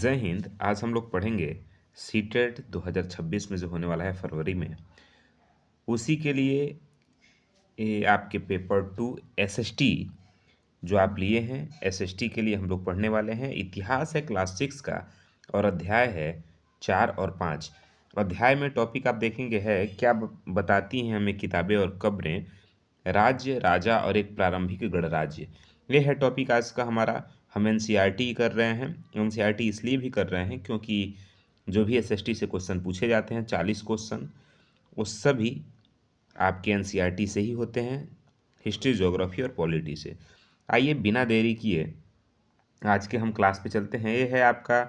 जय हिंद। आज हम लोग पढ़ेंगे सीटेट 2026 में जो होने वाला है फरवरी में, उसी के लिए ये आपके पेपर 2 एसएसटी जो आप लिए हैं, एसएसटी के लिए हम लोग पढ़ने वाले हैं। इतिहास है क्लास 6 का और अध्याय है 4 और 5। अध्याय में टॉपिक आप देखेंगे है क्या बताती हैं हमें किताबें और कब्रें, राज्य, राजा और एक प्रारंभिक गणराज्य। ये है टॉपिक आज का हमारा। हम एनसीईआरटी कर रहे हैं। एनसीईआरटी इसलिए भी कर रहे हैं क्योंकि जो भी एसएसटी से क्वेश्चन पूछे जाते हैं 40 क्वेश्चन, वो सभी आपके एनसीईआरटी से ही होते हैं, हिस्ट्री, ज्योग्राफी और पॉलिटी से। आइए बिना देरी किए आज के हम क्लास पे चलते हैं। ये है आपका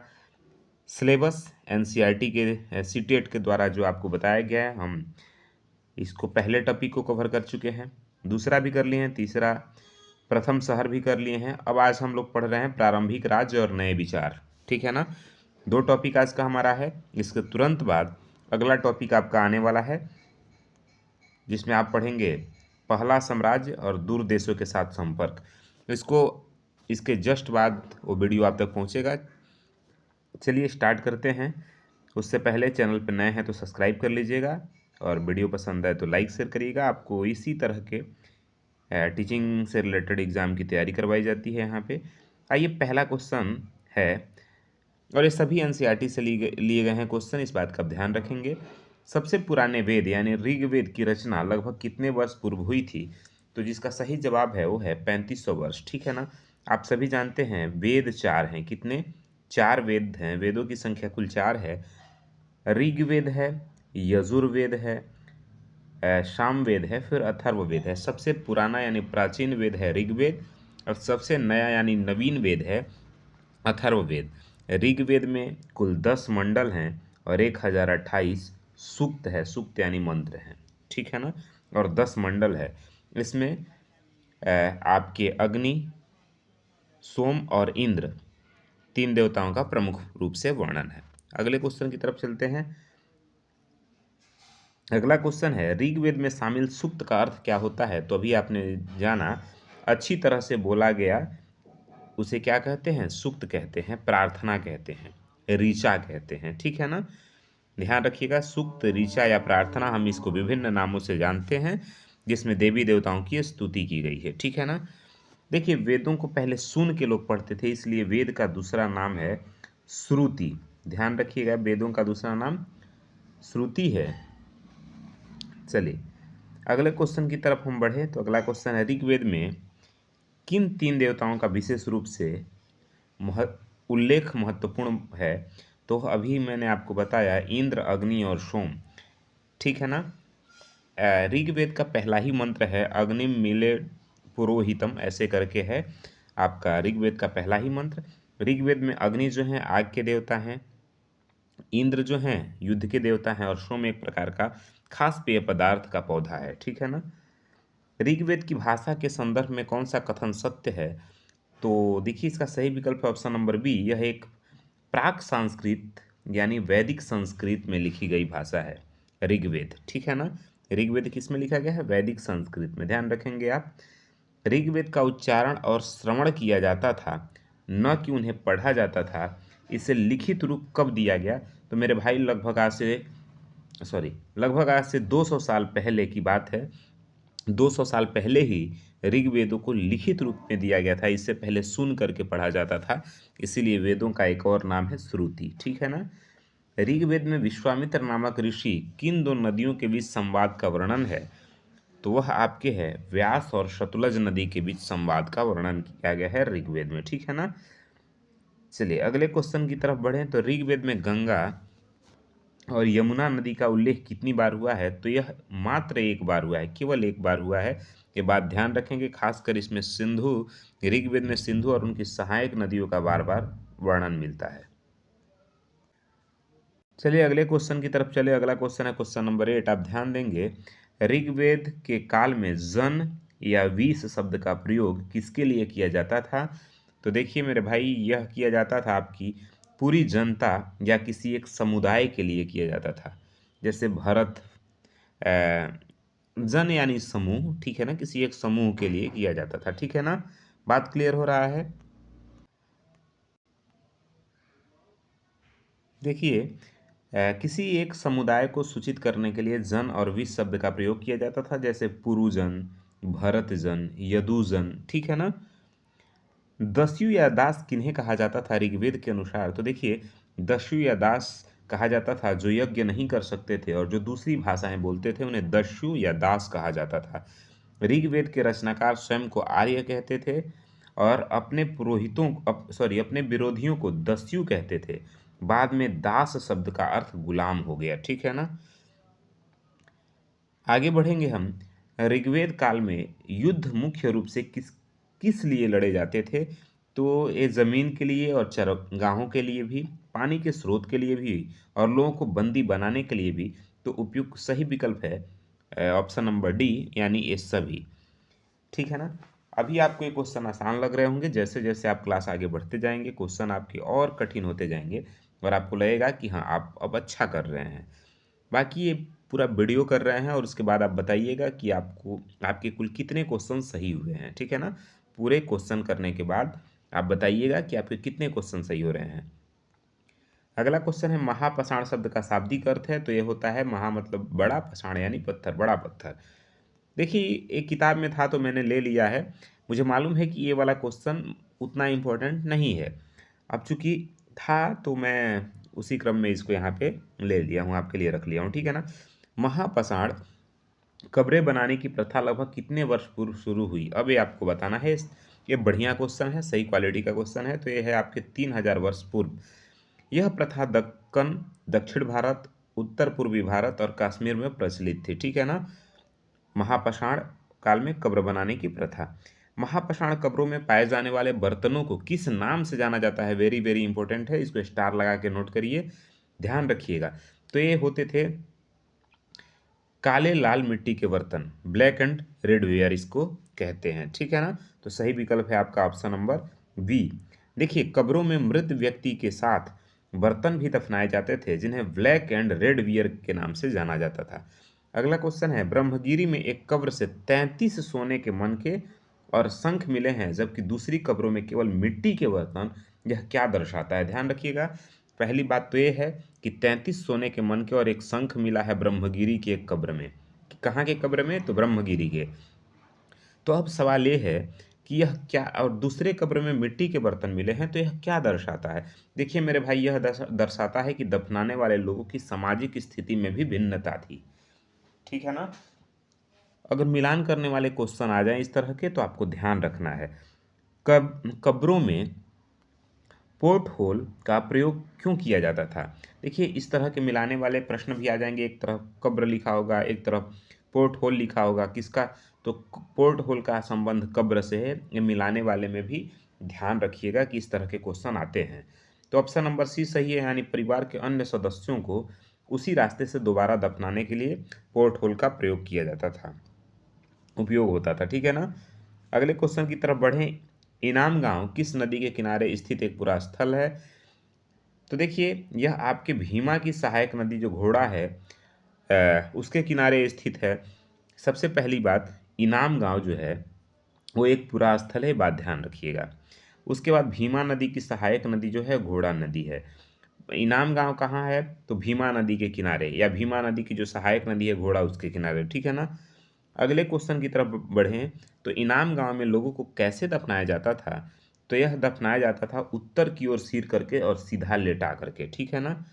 सिलेबस एनसीईआरटी के सीटेट के द्वारा जो आपको बताया गया है। हम इसको पहले टॉपिक को कवर कर चुके हैं, दूसरा भी कर लिए हैं, तीसरा प्रथम शहर भी कर लिए हैं। अब आज हम लोग पढ़ रहे हैं प्रारंभिक राज्य और नए विचार। ठीक है ना। 2 टॉपिक आज का हमारा है। इसके तुरंत बाद अगला टॉपिक आपका आने वाला है जिसमें आप पढ़ेंगे पहला साम्राज्य और दूर देशों के साथ संपर्क। इसके जस्ट बाद वो वीडियो आप तक पहुंचेगा। चलिए स्टार्ट करते हैं। उससे पहले चैनल पर नए हैं तो सब्सक्राइब कर लीजिएगा और वीडियो पसंद आए तो लाइक शेयर करिएगा। आपको इसी तरह के टीचिंग से रिलेटेड एग्ज़ाम की तैयारी करवाई जाती है यहाँ पे। आइए पहला क्वेश्चन है, और ये सभी एनसीईआरटी से लिए गए हैं क्वेश्चन, इस बात का ध्यान रखेंगे। सबसे पुराने वेद यानी ऋग्वेद की रचना लगभग कितने वर्ष पूर्व हुई थी? तो जिसका सही जवाब है वो है 3500 वर्ष। ठीक है ना। आप सभी जानते हैं वेद 4 हैं। कितने? 4 वेद हैं। वेदों की संख्या कुल 4 है। ऋग्वेद है, यजुर्वेद है, सामवेद है, फिर अथर्ववेद है। सबसे पुराना यानी प्राचीन वेद है ऋग्वेद और सबसे नया यानी नवीन वेद है अथर्ववेद। ऋग्वेद में कुल 10 मंडल हैं और 1028 सूक्त है। सूक्त यानी मंत्र हैं। ठीक है ना। और 10 मंडल है। इसमें आपके अग्नि, सोम और इंद्र 3 देवताओं का प्रमुख रूप से वर्णन है। अगले क्वेश्चन की तरफ चलते हैं। अगला क्वेश्चन है ऋग्वेद में शामिल सूक्त का अर्थ क्या होता है? तो अभी आपने जाना, अच्छी तरह से बोला गया उसे क्या कहते हैं? सूक्त कहते हैं, प्रार्थना कहते हैं, ऋचा कहते हैं। ठीक है ना। ध्यान रखिएगा, सूक्त, ऋचा या प्रार्थना, हम इसको विभिन्न नामों से जानते हैं जिसमें देवी देवताओं की स्तुति की गई है। ठीक है ना। देखिए वेदों को पहले सुन के लोग पढ़ते थे, इसलिए वेद का दूसरा नाम है श्रुति। ध्यान रखिएगा, वेदों का दूसरा नाम श्रुति है। चलिए अगले क्वेश्चन की तरफ हम बढ़े तो अगला क्वेश्चन है ऋग्वेद में किन 3 देवताओं का विशेष रूप से उल्लेख महत्वपूर्ण है? तो अभी मैंने आपको बताया इंद्र, अग्नि और सोम। ठीक है ना। ऋग्वेद का पहला ही मंत्र है अग्नि मिले पुरोहितम, ऐसे करके है आपका ऋग्वेद का पहला ही मंत्र। ऋग्वेद में अग्नि जो है आग के देवता हैं, इंद्र जो हैं युद्ध के देवता हैं और सोम एक प्रकार का खास पेय पदार्थ का पौधा है। ठीक है ना। ऋग्वेद की भाषा के संदर्भ में कौन सा कथन सत्य है? तो देखिए इसका सही विकल्प है ऑप्शन नंबर बी। यह एक प्राक संस्कृत यानी वैदिक संस्कृत में लिखी गई भाषा है ऋग्वेद। ठीक है ना। ऋग्वेद किस में लिखा गया है? वैदिक संस्कृत में। ध्यान रखेंगे आप। ऋग्वेद का उच्चारण और श्रवण किया जाता था, न कि उन्हें पढ़ा जाता था। इसे लिखित रूप कब दिया गया? तो मेरे भाई लगभग आज से 200 साल पहले की बात है। 200 साल पहले ही ऋग्वेदों को लिखित रूप में दिया गया था। इससे पहले सुन करके पढ़ा जाता था, इसीलिए वेदों का एक और नाम है श्रुति। ठीक है ना। ऋग्वेद में विश्वामित्र नामक ऋषि किन 2 नदियों के बीच संवाद का वर्णन है? तो वह आपके है व्यास और सतलज नदी के बीच संवाद का वर्णन किया गया है ऋग्वेद में। ठीक है ना। चलिए अगले क्वेश्चन की तरफ बढ़ें तो ऋग्वेद में गंगा और यमुना नदी का उल्लेख कितनी बार हुआ है? तो यह मात्र एक बार हुआ है, केवल एक बार हुआ है। ये बात ध्यान रखेंगे। खासकर इसमें सिंधु, ऋग्वेद में सिंधु और उनकी सहायक नदियों का बार बार वर्णन मिलता है। चलिए अगले क्वेश्चन की तरफ चले। अगला क्वेश्चन है क्वेश्चन नंबर 8। आप ध्यान देंगे ऋग्वेद के काल में जन या वीस शब्द का प्रयोग किसके लिए किया जाता था? तो देखिए मेरे भाई, यह किया जाता था आपकी पूरी जनता या किसी एक समुदाय के लिए किया जाता था। जैसे भरत, जन यानी समूह। ठीक है ना। किसी एक समूह के लिए किया जाता था। ठीक है ना। बात क्लियर हो रहा है। देखिए, किसी एक समुदाय को सूचित करने के लिए जन और विश शब्द का प्रयोग किया जाता था, जैसे पुरुजन, भरतजन, यदुजन, ठीक है ना। दस्यु या दास किन्हें कहा जाता था ऋग्वेद के अनुसार? तो देखिए, दस्यु या दास कहा जाता था जो यज्ञ नहीं कर सकते थे और जो दूसरी भाषाएं बोलते थे, उन्हें दस्यु या दास कहा जाता था। ऋग्वेद के रचनाकार स्वयं को आर्य कहते थे और अपने पुरोहितों अपने विरोधियों को दस्यु कहते थे। बाद में दास शब्द का अर्थ गुलाम हो गया, ठीक है ना। आगे बढ़ेंगे हम। ऋग्वेद काल में युद्ध मुख्य रूप से किस किस लिए लड़े जाते थे? तो ये जमीन के लिए और चरगाहों के लिए भी, पानी के स्रोत के लिए भी और लोगों को बंदी बनाने के लिए भी। तो उपयुक्त सही विकल्प है ऑप्शन नंबर डी, यानी ये सभी, ठीक है ना। अभी आपको ये क्वेश्चन आसान लग रहे होंगे, जैसे जैसे आप क्लास आगे बढ़ते जाएंगे क्वेश्चन आपके और कठिन होते जाएंगे और आपको लगेगा कि हाँ, आप अब अच्छा कर रहे हैं। बाकी ये पूरा वीडियो कर रहे हैं और उसके बाद आप बताइएगा कि आपको आपके कुल कितने क्वेश्चन सही हुए हैं, ठीक है ना। पूरे क्वेश्चन करने के बाद आप बताइएगा कि आपके कितने क्वेश्चन सही हो रहे हैं। अगला क्वेश्चन है, महापाषाण शब्द का शाब्दिक अर्थ है। तो ये होता है महा मतलब बड़ा, पाषाण यानी पत्थर, बड़ा पत्थर। देखिए, एक किताब में था तो मैंने ले लिया है। मुझे मालूम है कि ये वाला क्वेश्चन उतना इम्पोर्टेंट नहीं है। अब चूंकि था तो मैं उसी क्रम में इसको यहाँ पे ले लिया हूँ, आपके लिए रख लिया हूँ, ठीक है ना। महापाषाण कब्रें बनाने की प्रथा लगभग कितने वर्ष पूर्व शुरू हुई? अब ये आपको बताना है। ये बढ़िया क्वेश्चन है, सही क्वालिटी का क्वेश्चन है। तो ये है आपके 3000 वर्ष पूर्व। यह प्रथा दक्कन, दक्षिण भारत, उत्तर पूर्वी भारत और कश्मीर में प्रचलित थी, ठीक है ना। महापाषाण काल में कब्र बनाने की प्रथा। महापाषाण कब्रों में पाए जाने वाले बर्तनों को किस नाम से जाना जाता है? वेरी वेरी इंपॉर्टेंट है, इसको स्टार लगा के नोट करिए, ध्यान रखिएगा। तो ये होते थे काले लाल मिट्टी के बर्तन, ब्लैक एंड रेड वेयर इसको कहते हैं, ठीक है ना। तो सही विकल्प है आपका ऑप्शन नंबर बी। देखिए, कब्रों में मृत व्यक्ति के साथ बर्तन भी दफनाए जाते थे जिन्हें ब्लैक एंड रेड वियर के नाम से जाना जाता था। अगला क्वेश्चन है, ब्रह्मगिरी में एक कब्र से 33 सोने के मनके और शंख मिले हैं जबकि दूसरी कब्रों में केवल मिट्टी के बर्तन। यह क्या दर्शाता है? ध्यान रखिएगा। पहली बात तो ये है कि 33 सोने के मनके और एक शंख मिला है ब्रह्मगिरी की एक कब्र में। कहाँ के कब्र में? तो ब्रह्मगिरी के। तो अब सवाल ये है कि यह क्या, और दूसरे कब्र में मिट्टी के बर्तन मिले हैं, तो यह क्या दर्शाता है? देखिए मेरे भाई, यह दर्शाता है कि दफनाने वाले लोगों की सामाजिक स्थिति में भी भिन्नता थी, ठीक है ना। अगर मिलान करने वाले क्वेश्चन आ जाएं इस तरह के, तो आपको ध्यान रखना है। कब्रों में पोर्ट होल का प्रयोग क्यों किया जाता था? देखिए, इस तरह के मिलाने वाले प्रश्न भी आ जाएंगे। एक तरफ कब्र लिखा होगा, एक तरफ पोर्ट होल लिखा होगा, किसका? तो पोर्ट होल का संबंध कब्र से है। ये मिलाने वाले में भी ध्यान रखिएगा कि इस तरह के क्वेश्चन आते हैं। तो ऑप्शन नंबर सी सही है, यानी परिवार के अन्य सदस्यों को उसी रास्ते से दोबारा दफनाने के लिए पोर्ट होल का प्रयोग किया जाता था, उपयोग होता था, ठीक है ना। अगले क्वेश्चन की तरफ बढ़ें। इनाम गांव किस नदी के किनारे स्थित एक पुरा स्थल है? तो देखिए, यह आपके भीमा की सहायक नदी जो घोड़ा है उसके किनारे स्थित है। सबसे पहली बात, इनाम गांव जो है वो एक पुरा स्थल है, बात ध्यान रखिएगा। उसके बाद भीमा नदी की सहायक नदी जो है घोड़ा नदी है। इनाम गांव कहाँ है? तो भीमा नदी के किनारे, या भीमा नदी की जो सहायक नदी है घोड़ा, उसके किनारे, ठीक है ना। अगले क्वेश्चन की तरफ बढ़ें। तो इनाम गांव में लोगों को कैसे दफनाया जाता था? तो यह दफनाया जाता था उत्तर की ओर सिर करके और सीधा लेटा करके, ठीक है ना।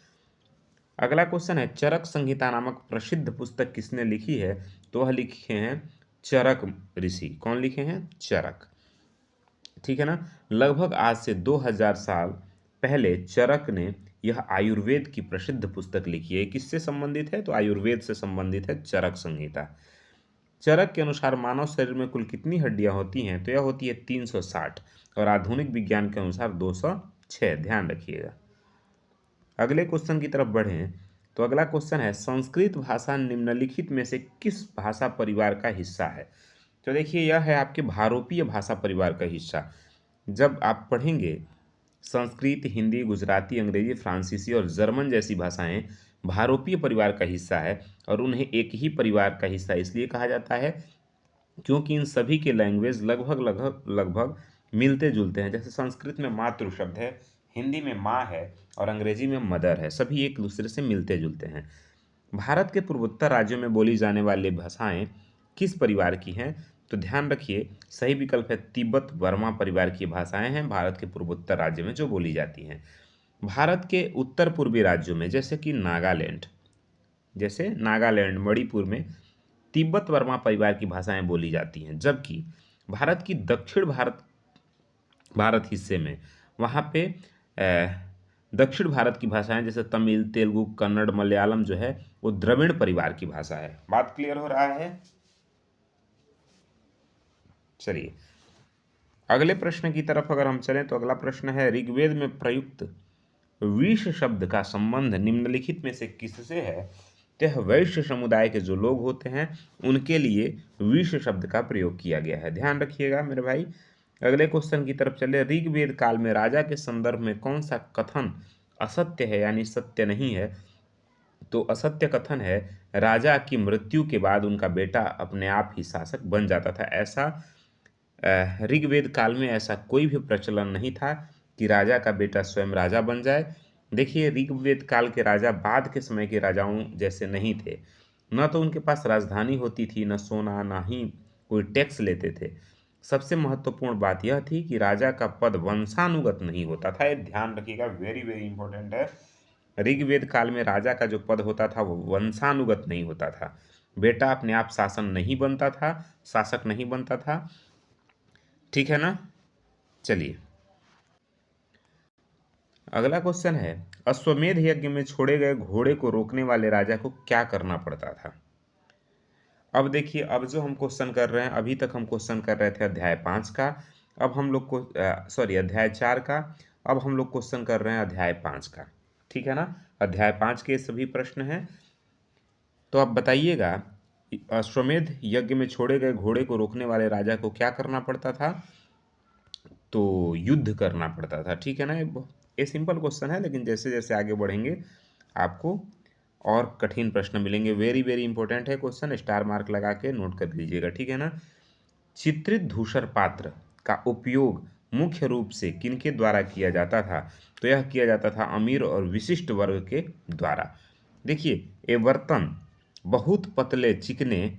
अगला क्वेश्चन है, चरक संहिता नामक प्रसिद्ध पुस्तक किसने लिखी है? तो वह लिखे हैं चरक ऋषि। कौन लिखे हैं? चरक, ठीक है ना। लगभग आज से 2000 साल पहले चरक ने यह आयुर्वेद की प्रसिद्ध पुस्तक लिखी है। किससे संबंधित है? तो आयुर्वेद से संबंधित है चरक संहिता। चरक के अनुसार मानव शरीर में कुल कितनी हड्डियां होती हैं? तो यह होती है 360 और आधुनिक विज्ञान के अनुसार 206। ध्यान रखिएगा। अगले क्वेश्चन की तरफ बढ़ें। तो अगला क्वेश्चन है, संस्कृत भाषा निम्नलिखित में से किस भाषा परिवार का हिस्सा है? तो देखिए, यह है आपके भारोपीय भाषा परिवार का हिस्सा। जब आप पढ़ेंगे संस्कृत, हिंदी, गुजराती, अंग्रेजी, फ्रांसीसी और जर्मन जैसी भाषाएं भारोपीय परिवार का हिस्सा है और उन्हें एक ही परिवार का हिस्सा इसलिए कहा जाता है क्योंकि इन सभी के लैंग्वेज लगभग लगभग लगभग मिलते जुलते हैं। जैसे संस्कृत में मातृ शब्द है, हिंदी में माँ है और अंग्रेजी में मदर है। सभी एक दूसरे से मिलते जुलते हैं। भारत के पूर्वोत्तर राज्यों में बोली जाने वाली भाषाएं किस परिवार की हैं? तो ध्यान रखिए, सही विकल्प है तिब्बत वर्मा परिवार की भाषाएं हैं भारत के पूर्वोत्तर राज्य में जो बोली जाती हैं। भारत के उत्तर पूर्वी राज्यों में जैसे नागालैंड मणिपुर में तिब्बत वर्मा परिवार की भाषाएं बोली जाती हैं, जबकि भारत की दक्षिण भारत हिस्से में वहाँ पे दक्षिण भारत की भाषाएं जैसे तमिल, तेलुगु, कन्नड़, मलयालम जो है वो द्रविड़ परिवार की भाषा है। बात क्लियर हो रहा है? चलिए अगले प्रश्न की तरफ अगर हम चलें तो अगला प्रश्न है, ऋग्वेद में प्रयुक्त विष शब्द का संबंध निम्नलिखित में से किससे है? तो यह वैश्य समुदाय के जो लोग होते हैं उनके लिए विष शब्द का प्रयोग किया गया है। ध्यान रखिएगा मेरे भाई। अगले क्वेश्चन की तरफ चले, ऋग्वेद काल में राजा के संदर्भ में कौन सा कथन असत्य है यानी सत्य नहीं है? तो असत्य कथन है राजा की मृत्यु के बाद उनका बेटा अपने आप ही शासक बन जाता था। ऐसा ऋग्वेद काल में ऐसा कोई भी प्रचलन नहीं था कि राजा का बेटा स्वयं राजा बन जाए। देखिए ऋग्वेद काल के राजा बाद के समय के राजाओं जैसे नहीं थे। न तो उनके पास राजधानी होती थी, न सोना, न ही कोई टैक्स लेते थे। सबसे महत्वपूर्ण बात यह थी कि राजा का पद वंशानुगत नहीं होता था। ये ध्यान रखिएगा, वेरी वेरी इंपॉर्टेंट है। ऋग्वेद काल में राजा का जो पद होता था वो वंशानुगत नहीं होता था। बेटा अपने आप शासक नहीं बनता था। ठीक है ना? चलिए अगला क्वेश्चन है, अश्वमेध यज्ञ में छोड़े गए घोड़े को रोकने वाले राजा को क्या करना पड़ता था? अब देखिए, अब जो हम क्वेश्चन कर रहे हैं, अभी तक हम क्वेश्चन कर रहे थे अध्याय 5 का, अब हम लोग को अध्याय 4 का, अब हम लोग क्वेश्चन कर रहे हैं अध्याय 5 का। ठीक है ना? अध्याय 5 के सभी प्रश्न हैं। तो अब बताइएगा, अश्वमेध यज्ञ में छोड़े गए घोड़े को रोकने वाले राजा को क्या करना पड़ता था? तो युद्ध करना पड़ता था। ठीक है ना? ये सिंपल क्वेश्चन है, लेकिन जैसे जैसे आगे बढ़ेंगे आपको और कठिन प्रश्न मिलेंगे। वेरी वेरी इंपॉर्टेंट है क्वेश्चन, स्टार मार्क लगा के नोट कर लीजिएगा। ठीक है ना? चित्रित धूसर पात्र का उपयोग मुख्य रूप से किनके द्वारा किया जाता था? तो यह किया जाता था अमीर और विशिष्ट वर्ग के द्वारा। देखिए ये बर्तन बहुत पतले, चिकने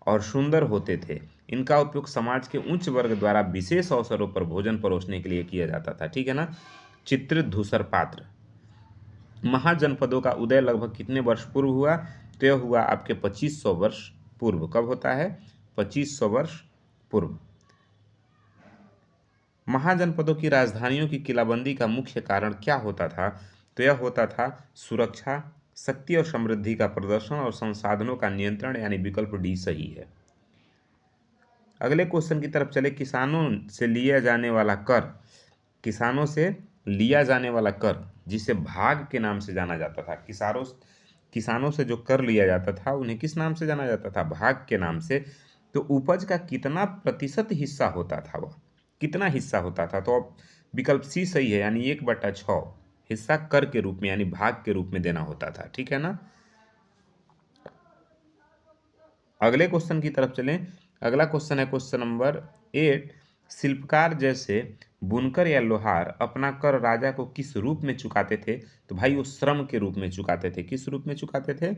और सुंदर होते थे। इनका उपयोग समाज के उच्च वर्ग द्वारा विशेष अवसरों पर भोजन परोसने के लिए किया जाता था। ठीक है ना? चित्रित धूसर पात्र। महाजनपदों का उदय लगभग कितने वर्ष पूर्व हुआ? तो यह हुआ आपके 2500 वर्ष पूर्व। कब होता है? 2500 वर्ष पूर्व। महाजनपदों की राजधानियों की किलाबंदी का मुख्य कारण क्या होता था? तो यह होता था सुरक्षा, शक्ति और समृद्धि का प्रदर्शन और संसाधनों का नियंत्रण, यानी विकल्प डी सही है। अगले क्वेश्चन की तरफ चले, किसानों से लिया जाने वाला कर जिसे भाग के नाम से जाना जाता था। किसानों से जो कर लिया जाता था उन्हें किस नाम से जाना जाता था? भाग के नाम से। तो उपज का कितना प्रतिशत हिस्सा होता था? वह कितना हिस्सा होता था? तो अब विकल्प सी सही है, यानी 1/6 हिस्सा कर के रूप में यानी भाग के रूप में देना होता था। ठीक है ना? अगले क्वेश्चन की तरफ चलें। अगला क्वेश्चन है क्वेश्चन नंबर 8, शिल्पकार जैसे बुनकर या लोहार अपना कर राजा को किस रूप में चुकाते थे? तो भाई वो श्रम के रूप में चुकाते थे। किस रूप में चुकाते थे?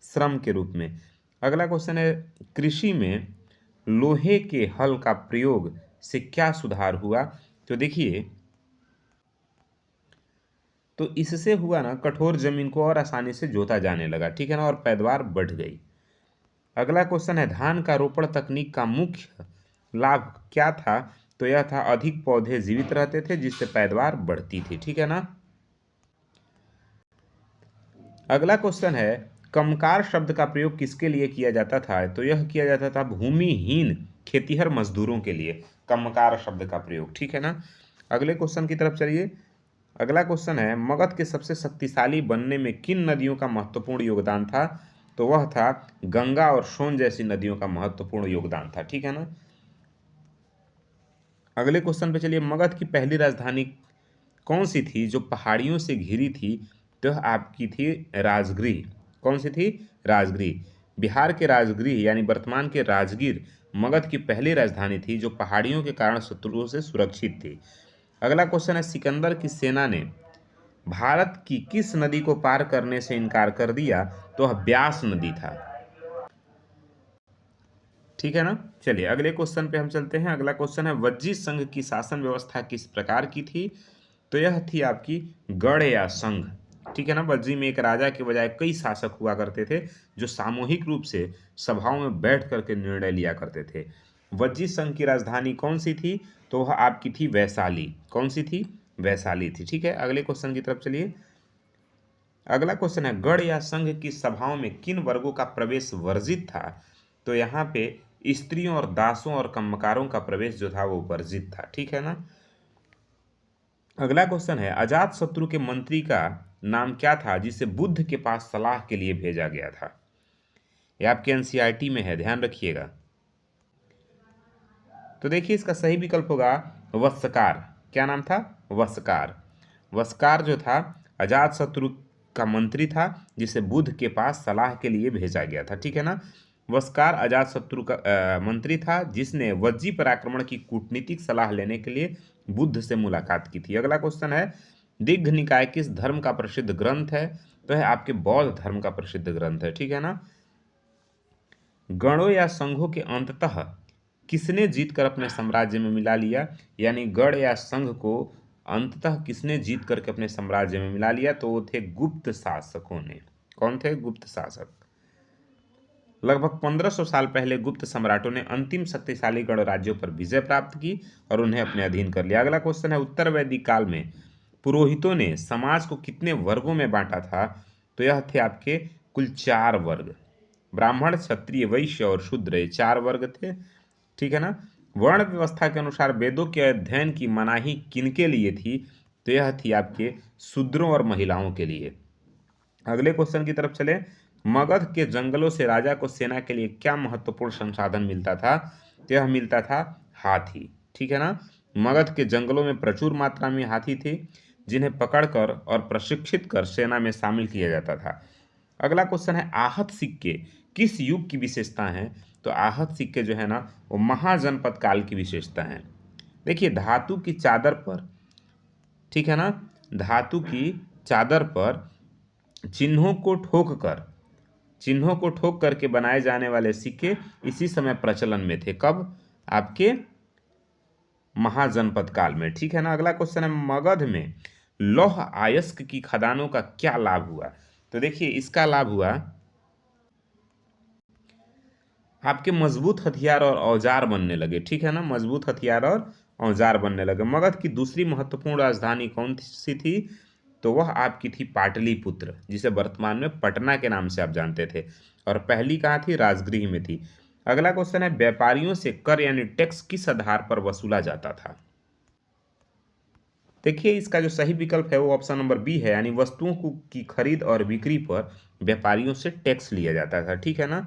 श्रम के रूप में। अगला क्वेश्चन है, कृषि में लोहे के हल का प्रयोग से क्या सुधार हुआ? तो देखिए, तो इससे हुआ ना, कठोर जमीन को और आसानी से जोता जाने लगा। ठीक है ना? और पैदावार बढ़ गई। अगला क्वेश्चन है, धान का रोपण तकनीक का मुख्य लाभ क्या था? तो यह था अधिक पौधे जीवित रहते थे जिससे पैदावार बढ़ती थी। ठीक है ना? अगला क्वेश्चन है, कमकार शब्द का प्रयोग किसके लिए किया जाता था? तो यह किया जाता था भूमिहीन खेतीहर मजदूरों के लिए, कमकार शब्द का प्रयोग। ठीक है ना? अगले क्वेश्चन की तरफ चलिए। अगला क्वेश्चन है, मगध के सबसे शक्तिशाली बनने में किन नदियों का महत्वपूर्ण योगदान था? तो वह था गंगा और सोन जैसी नदियों का महत्वपूर्ण योगदान था। ठीक है ना? अगले क्वेश्चन पे चलिए, मगध की पहली राजधानी कौन सी थी जो पहाड़ियों से घिरी थी? तो आपकी थी राजगृह। कौन सी थी? राजगृह। बिहार के राजगृह यानी वर्तमान के राजगीर मगध की पहली राजधानी थी जो पहाड़ियों के कारण शत्रुओं से सुरक्षित थी। अगला क्वेश्चन है, सिकंदर की सेना ने भारत की किस नदी को पार करने से इनकार कर दिया? तो वह ब्यास नदी था। ठीक है ना। चलिए अगले क्वेश्चन पे हम चलते हैं। अगला क्वेश्चन है, वज्जी संघ की शासन व्यवस्था किस प्रकार की थी? तो यह थी आपकी गढ़ या संघ। ठीक है ना। वज्जी में एक राजा के बजाय कई शासक हुआ करते थे जो सामूहिक रूप से सभाओं में बैठ करके निर्णय लिया करते थे। वज्जी संघ की राजधानी कौन सी थी? तो वह आपकी थी वैशाली। कौन सी थी? वैशाली थी। ठीक है, अगले क्वेश्चन की तरफ चलिए। अगला क्वेश्चन है, गढ़ या संघ की सभाओं में किन वर्गों का प्रवेश वर्जित था? तो यहाँ पे स्त्रियों और दासों और कम्मकारों का प्रवेश जो था वो वर्जित था। ठीक है ना। अगला क्वेश्चन है, अजात शत्रु के मंत्री का नाम क्या था जिसे बुद्ध के पास सलाह के लिए भेजा गया था? ये आपके एनसीईआरटी में है, ध्यान रखिएगा। तो देखिए इसका सही विकल्प होगा वस्कार। क्या नाम था? वस्कार। वस्कार जो था अजात शत्रु का मंत्री था जिसे बुद्ध के पास सलाह के लिए भेजा गया था। ठीक है ना। वस्कार अजात शत्रु का मंत्री था जिसने वज्जी पर आक्रमण की कूटनीतिक सलाह लेने के लिए बुद्ध से मुलाकात की थी। अगला क्वेश्चन है, दिग्घ निकाय किस धर्म का प्रसिद्ध ग्रंथ है? तो है आपके बौद्ध धर्म का प्रसिद्ध ग्रंथ है। ठीक है ना। गणों या संघों के अंततः किसने जीतकर अपने साम्राज्य में मिला लिया? यानी गढ़ या संघ को अंततः किसने जीत करके अपने साम्राज्य में मिला लिया? तो वो थे गुप्त शासकों ने। कौन थे? गुप्त शासक। लगभग 1500 साल पहले गुप्त सम्राटों ने अंतिम शक्तिशाली गण राज्यों पर विजय प्राप्त की और उन्हें अपने अधीन कर लिया। अगला क्वेश्चन है, उत्तर वैदिक काल में पुरोहितों ने समाज को कितने वर्गों में बांटा था? तो यह थे आपके कुल 4 वर्ग। ब्राह्मण, क्षत्रिय, वैश्य और शूद्र, ये 4 वर्ग थे। ठीक है ना। वर्ण व्यवस्था के अनुसार वेदों के अध्ययन की मनाही किनके लिए थी? तो यह थी आपके शूद्रों और महिलाओं के लिए। अगले क्वेश्चन की तरफ चले। मगध के जंगलों से राजा को सेना के लिए क्या महत्वपूर्ण संसाधन मिलता था? तो यह मिलता था हाथी। ठीक है ना। मगध के जंगलों में प्रचुर मात्रा में हाथी थे जिन्हें पकड़कर और प्रशिक्षित कर सेना में शामिल किया जाता था। अगला क्वेश्चन है, आहत सिक्के किस युग की विशेषता है? तो आहत सिक्के जो है ना वो महाजनपद काल की विशेषता है। देखिए धातु की चादर पर, ठीक है ना, धातु की चादर पर चिन्हों को ठोक कर चिन्हों को ठोक करके बनाए जाने वाले सिक्के इसी समय प्रचलन में थे। कब? आपके महाजनपद काल में। ठीक है ना। अगला क्वेश्चन है, मगध में लौह अयस्क की खदानों का क्या लाभ हुआ? तो देखिए इसका लाभ हुआ आपके मजबूत हथियार और औजार बनने लगे। ठीक है ना। मजबूत हथियार और औजार बनने लगे। मगध की दूसरी महत्वपूर्ण राजधानी कौन सी थी? तो वह आपकी थी पाटलिपुत्र, जिसे वर्तमान में पटना के नाम से आप जानते थे। और पहली कहाँ थी? राजगृह में थी। अगला क्वेश्चन है, व्यापारियों से कर यानी टैक्स किस आधार पर वसूला जाता था? देखिए इसका जो सही विकल्प है वो ऑप्शन नंबर बी है, यानी वस्तुओं की खरीद और बिक्री पर व्यापारियों से टैक्स लिया जाता था। ठीक है ना।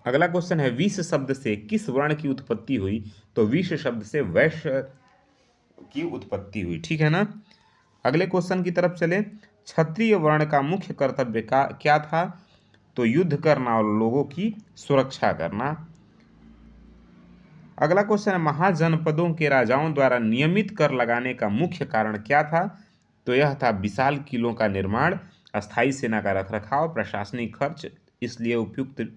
अगला क्वेश्चन है, विष शब्द से किस वर्ण की उत्पत्ति हुई? तो विष शब्द से वैश्य की उत्पत्ति हुई। ठीक है ना। अगले क्वेश्चन की तरफ चले। क्षत्रिय वर्ण का मुख्य कर्तव्य का क्या था? तो युद्ध करना और लोगों की सुरक्षा करना। अगला क्वेश्चन है, महाजनपदों के राजाओं द्वारा नियमित कर लगाने का मुख्य कारण क्या था? तो यह था विशाल किलों का निर्माण, अस्थायी सेना का रखरखाव, प्रशासनिक खर्च। इसलिए उपयुक्त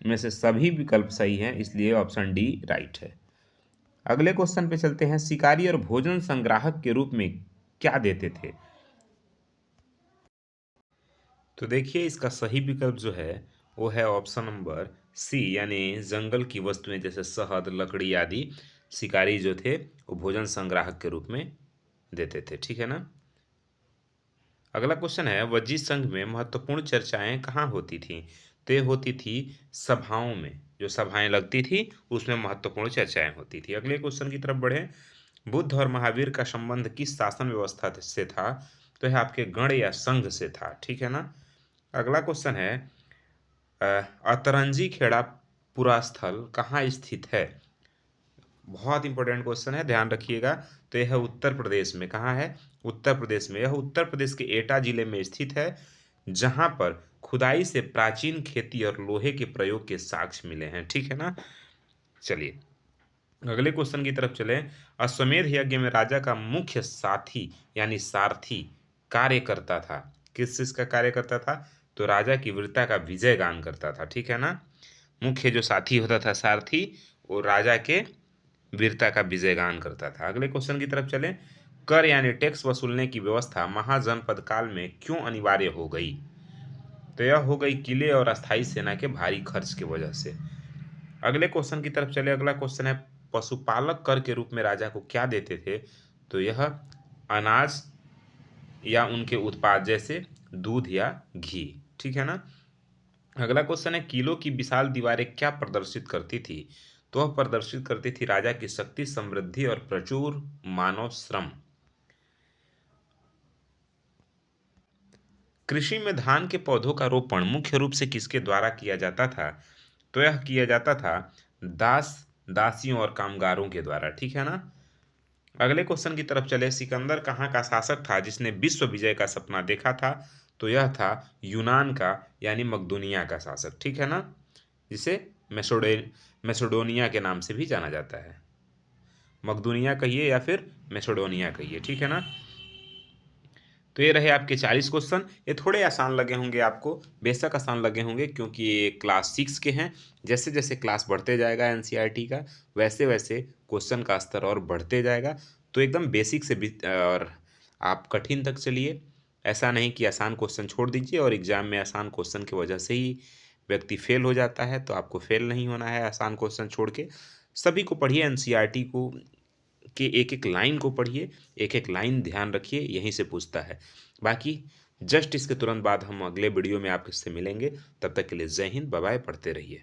में से सभी विकल्प सही हैं, इसलिए ऑप्शन डी राइट है। अगले क्वेश्चन पे चलते हैं, शिकारी और भोजन संग्राहक के रूप में क्या देते थे? तो देखिए इसका सही विकल्प जो है वो है ऑप्शन नंबर सी, यानी जंगल की वस्तुएं जैसे शहद, लकड़ी आदि शिकारी जो थे वो भोजन संग्राहक के रूप में देते थे। ठीक है ना। अगला क्वेश्चन है, वज्जी संघ में महत्वपूर्ण चर्चाएं कहाँ होती थी? तो ये होती थी सभाओं में। जो सभाएं लगती थी उसमें महत्वपूर्ण चर्चाएं होती थी। अगले क्वेश्चन की तरफ बढ़े। बुद्ध और महावीर का संबंध किस शासन व्यवस्था से था? तो यह आपके गण या संघ से था। ठीक है ना। अगला क्वेश्चन है, अतरंजी खेड़ा पुरास्थल कहाँ स्थित है? बहुत इंपॉर्टेंट क्वेश्चन है, ध्यान रखिएगा। तो यह उत्तर प्रदेश में। कहाँ है? उत्तर प्रदेश में। यह उत्तर प्रदेश के एटा जिले में स्थित है जहां पर खुदाई से प्राचीन खेती और लोहे के प्रयोग के साक्ष्य मिले हैं। ठीक है ना। चलिए अगले क्वेश्चन की तरफ चले। अश्वमेध यज्ञ में राजा का मुख्य साथी यानी सारथी कार्य करता था। किस चीज का कार्य करता था? तो राजा की वीरता का विजय गान करता था, ठीक है ना। मुख्य जो साथी होता था सारथी, वो राजा के वीरता का विजय गान करता था। अगले क्वेश्चन की तरफ चले। कर यानी टैक्स वसूलने की व्यवस्था महाजनपद काल में क्यों अनिवार्य हो गई? तो यह हो गई किले और अस्थायी सेना के भारी खर्च की वजह से। अगले क्वेश्चन की तरफ चले। अगला क्वेश्चन है, पशुपालक कर के रूप में राजा को क्या देते थे? तो यह अनाज या उनके उत्पाद जैसे दूध या घी, ठीक है ना। अगला क्वेश्चन है, किलों की विशाल दीवारें क्या प्रदर्शित करती थी? तो वह प्रदर्शित करती थी राजा की शक्ति, समृद्धि और प्रचुर मानव श्रम। कृषि में धान के पौधों का रोपण मुख्य रूप से किसके द्वारा किया जाता था? तो यह किया जाता था दास दासियों और कामगारों के द्वारा, ठीक है ना। अगले क्वेश्चन की तरफ चले। सिकंदर कहाँ का शासक था जिसने विश्व विजय का सपना देखा था? तो यह था यूनान का यानी मकदूनिया का शासक, ठीक है ना, जिसे मैसेडोनिया के नाम से भी जाना जाता है। मकदूनिया कहिए या फिर मैसेडोनिया कहिए, ठीक है ना। तो ये रहे आपके 40 क्वेश्चन। ये थोड़े आसान लगे होंगे आपको, बेशक आसान लगे होंगे, क्योंकि ये क्लास 6 के हैं। जैसे जैसे क्लास बढ़ते जाएगा एनसीईआरटी का, वैसे वैसे क्वेश्चन का स्तर और बढ़ते जाएगा। तो एकदम बेसिक से भी और आप कठिन तक चलिए। ऐसा नहीं कि आसान क्वेश्चन छोड़ दीजिए और एग्जाम में आसान क्वेश्चन की वजह से ही व्यक्ति फेल हो जाता है। तो आपको फेल नहीं होना है आसान क्वेश्चन छोड़ के। सभी को पढ़िए, एनसीईआरटी को कि एक एक लाइन को पढ़िए, एक एक लाइन ध्यान रखिए, यहीं से पूछता है। बाकी जस्ट इसके तुरंत बाद हम अगले वीडियो में आपसे मिलेंगे। तब तक के लिए जय हिंद, बाय बाय, पढ़ते रहिए।